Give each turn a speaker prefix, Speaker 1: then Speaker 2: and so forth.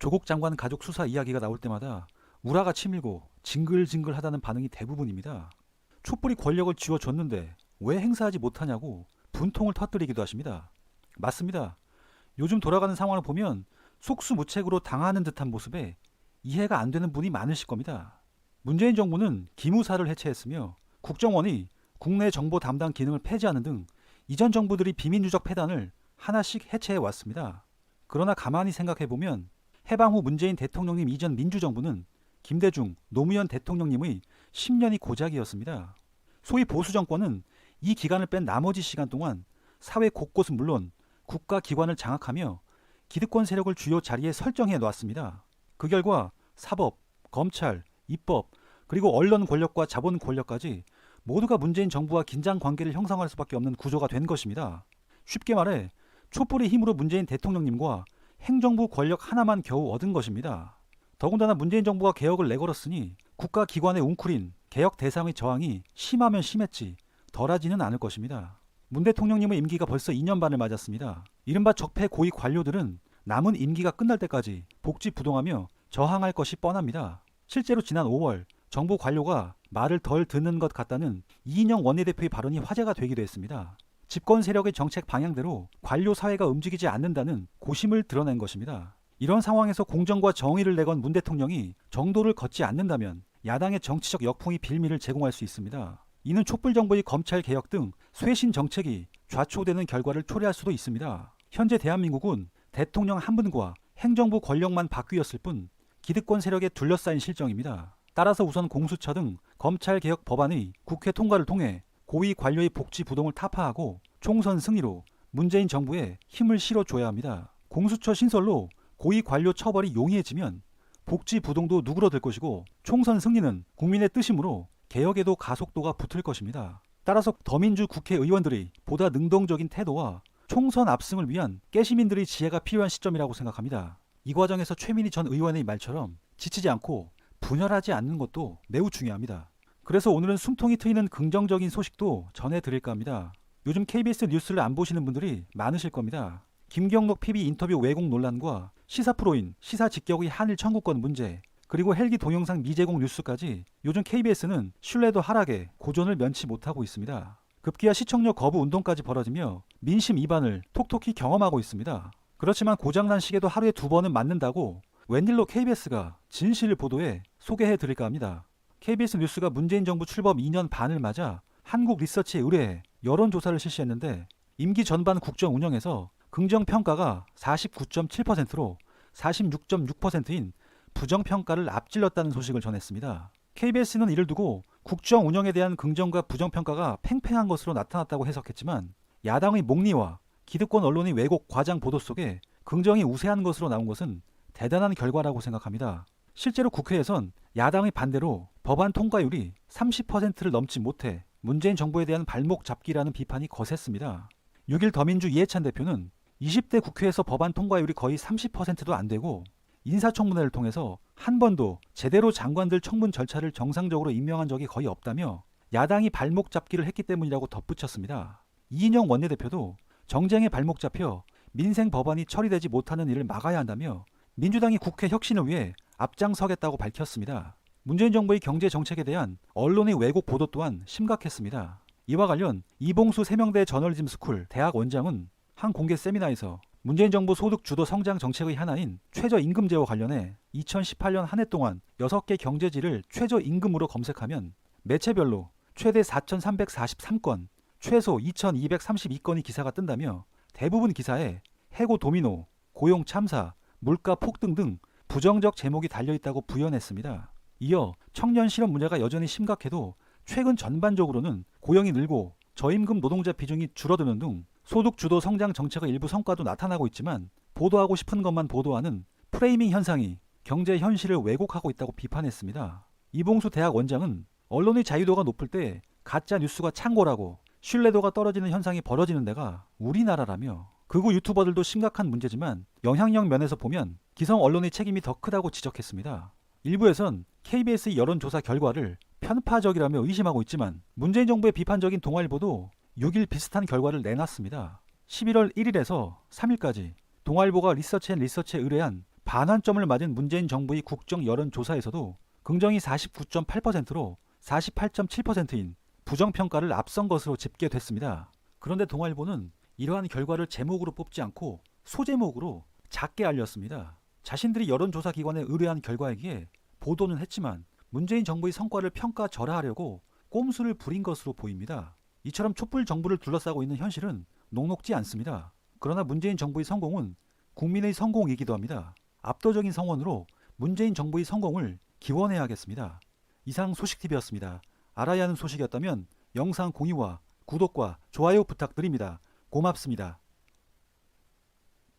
Speaker 1: 조국 장관 가족 수사 이야기가 나올 때마다 우라가 치밀고 징글징글하다는 반응이 대부분입니다. 촛불이 권력을 쥐어줬는데 왜 행사하지 못하냐고 분통을 터뜨리기도 하십니다. 맞습니다. 요즘 돌아가는 상황을 보면 속수무책으로 당하는 듯한 모습에 이해가 안 되는 분이 많으실 겁니다. 문재인 정부는 기무사를 해체했으며 국정원이 국내 정보 담당 기능을 폐지하는 등 이전 정부들이 비밀 누적 폐단을 하나씩 해체해 왔습니다. 그러나 가만히 생각해보면 해방 후 문재인 대통령님 이전 민주정부는 김대중, 노무현 대통령님의 10년이 고작이었습니다. 소위 보수 정권은 이 기간을 뺀 나머지 시간 동안 사회 곳곳은 물론 국가기관을 장악하며 기득권 세력을 주요 자리에 설정해 놓았습니다. 그 결과 사법, 검찰, 입법, 그리고 언론 권력과 자본 권력까지 모두가 문재인 정부와 긴장 관계를 형성할 수밖에 없는 구조가 된 것입니다. 쉽게 말해 촛불의 힘으로 문재인 대통령님과 행정부 권력 하나만 겨우 얻은 것입니다. 더군다나 문재인 정부가 개혁을 내걸었으니 국가기관의 웅크린 개혁 대상의 저항이 심하면 심했지 덜하지는 않을 것입니다. 문 대통령님의 임기가 벌써 2년 반을 맞았습니다. 이른바 적폐 고위 관료들은 남은 임기가 끝날 때까지 복지부동하며 저항할 것이 뻔합니다. 실제로 지난 5월 정부 관료가 말을 덜 듣는 것 같다는 이인영 원내대표의 발언이 화제가 되기도 했습니다. 집권 세력의 정책 방향대로 관료 사회가 움직이지 않는다는 고심을 드러낸 것입니다. 이런 상황에서 공정과 정의를 내건 문 대통령이 정도를 걷지 않는다면 야당의 정치적 역풍이 빌미를 제공할 수 있습니다. 이는 촛불 정부의 검찰 개혁 등 쇄신 정책이 좌초되는 결과를 초래할 수도 있습니다. 현재 대한민국은 대통령 한 분과 행정부 권력만 바뀌었을 뿐 기득권 세력에 둘러싸인 실정입니다. 따라서 우선 공수처 등 검찰 개혁 법안의 국회 통과를 통해 고위 관료의 복지 부동을 타파하고 총선 승리로 문재인 정부에 힘을 실어줘야 합니다. 공수처 신설로 고위 관료 처벌이 용이해지면 복지 부동도 누그러들 것이고 총선 승리는 국민의 뜻이므로 개혁에도 가속도가 붙을 것입니다. 따라서 더민주 국회의원들이 보다 능동적인 태도와 총선 압승을 위한 깨시민들의 지혜가 필요한 시점이라고 생각합니다. 이 과정에서 최민희 전 의원의 말처럼 지치지 않고 분열하지 않는 것도 매우 중요합니다. 그래서 오늘은 숨통이 트이는 긍정적인 소식도 전해드릴까 합니다. 요즘 KBS 뉴스를 안 보시는 분들이 많으실 겁니다. 김경록 PB 인터뷰 왜곡 논란과 시사 프로인 시사 직격의 한일 청구권 문제, 그리고 헬기 동영상 미제공 뉴스까지 요즘 KBS는 신뢰도 하락에 고전을 면치 못하고 있습니다. 급기야 시청료 거부 운동까지 벌어지며 민심 이반을 톡톡히 경험하고 있습니다. 그렇지만 고장난 시계도 하루에 2번은 맞는다고 웬일로 KBS가 진실 보도에 소개해 드릴까 합니다. KBS 뉴스가 문재인 정부 출범 2년 반을 맞아 한국 리서치에 의뢰해 여론조사를 실시했는데 임기 전반 국정 운영에서 긍정평가가 49.7%로 46.6%인 부정평가를 앞질렀다는 소식을 전했습니다. KBS는 이를 두고 국정 운영에 대한 긍정과 부정평가가 팽팽한 것으로 나타났다고 해석했지만 야당의 목리와 기득권 언론의 왜곡 과장 보도 속에 긍정이 우세한 것으로 나온 것은 대단한 결과라고 생각합니다. 실제로 국회에선 야당의 반대로 법안 통과율이 30%를 넘지 못해 문재인 정부에 대한 발목 잡기라는 비판이 거셌습니다. 6일 더민주 이해찬 대표는 20대 국회에서 법안 통과율이 거의 30%도 안 되고 인사청문회를 통해서 한 번도 제대로 장관들 청문 절차를 정상적으로 임명한 적이 거의 없다며 야당이 발목 잡기를 했기 때문이라고 덧붙였습니다. 이인영 원내대표도 정쟁에 발목 잡혀 민생 법안이 처리되지 못하는 일을 막아야 한다며 민주당이 국회 혁신을 위해 앞장서겠다고 밝혔습니다. 문재인 정부의 경제 정책에 대한 언론의 왜곡 보도 또한 심각했습니다. 이와 관련 이봉수 세명대 저널리즘 스쿨 대학 원장은 한 공개 세미나에서 문재인 정부 소득 주도 성장 정책의 하나인 최저임금제와 관련해 2018년 한 해 동안 6개 경제지를 최저임금으로 검색하면 매체별로 최대 4,343건, 최소 2,232건의 기사가 뜬다며 대부분 기사에 해고 도미노, 고용 참사, 물가 폭등 등 부정적 제목이 달려있다고 부연했습니다. 이어 청년 실업 문제가 여전히 심각해도 최근 전반적으로는 고용이 늘고 저임금 노동자 비중이 줄어드는 등 소득 주도 성장 정책의 일부 성과도 나타나고 있지만 보도하고 싶은 것만 보도하는 프레이밍 현상이 경제 현실을 왜곡하고 있다고 비판했습니다. 이봉수 대학 원장은 언론의 자유도가 높을 때 가짜 뉴스가 창궐하고 신뢰도가 떨어지는 현상이 벌어지는 데가 우리나라라며 극우 유튜버들도 심각한 문제지만 영향력 면에서 보면 기성 언론의 책임이 더 크다고 지적했습니다. 일부에선 KBS의 여론조사 결과를 편파적이라며 의심하고 있지만 문재인 정부의 비판적인 동아일보도 6일 비슷한 결과를 내놨습니다. 11월 1일에서 3일까지 동아일보가 리서치앤리서치에 의뢰한 반환점을 맞은 문재인 정부의 국정 여론조사에서도 긍정이 49.8%로 48.7%인 부정평가를 앞선 것으로 집계됐습니다. 그런데 동아일보는 이러한 결과를 제목으로 뽑지 않고 소제목으로 작게 알렸습니다. 자신들이 여론조사 기관에 의뢰한 결과이기에 보도는 했지만 문재인 정부의 성과를 평가절하하려고 꼼수를 부린 것으로 보입니다. 이처럼 촛불 정부를 둘러싸고 있는 현실은 녹록지 않습니다. 그러나 문재인 정부의 성공은 국민의 성공이기도 합니다. 압도적인 성원으로 문재인 정부의 성공을 기원해야겠습니다. 이상 소식TV였습니다. 알아야 하는 소식이었다면 영상 공유와 구독과 좋아요 부탁드립니다. 고맙습니다.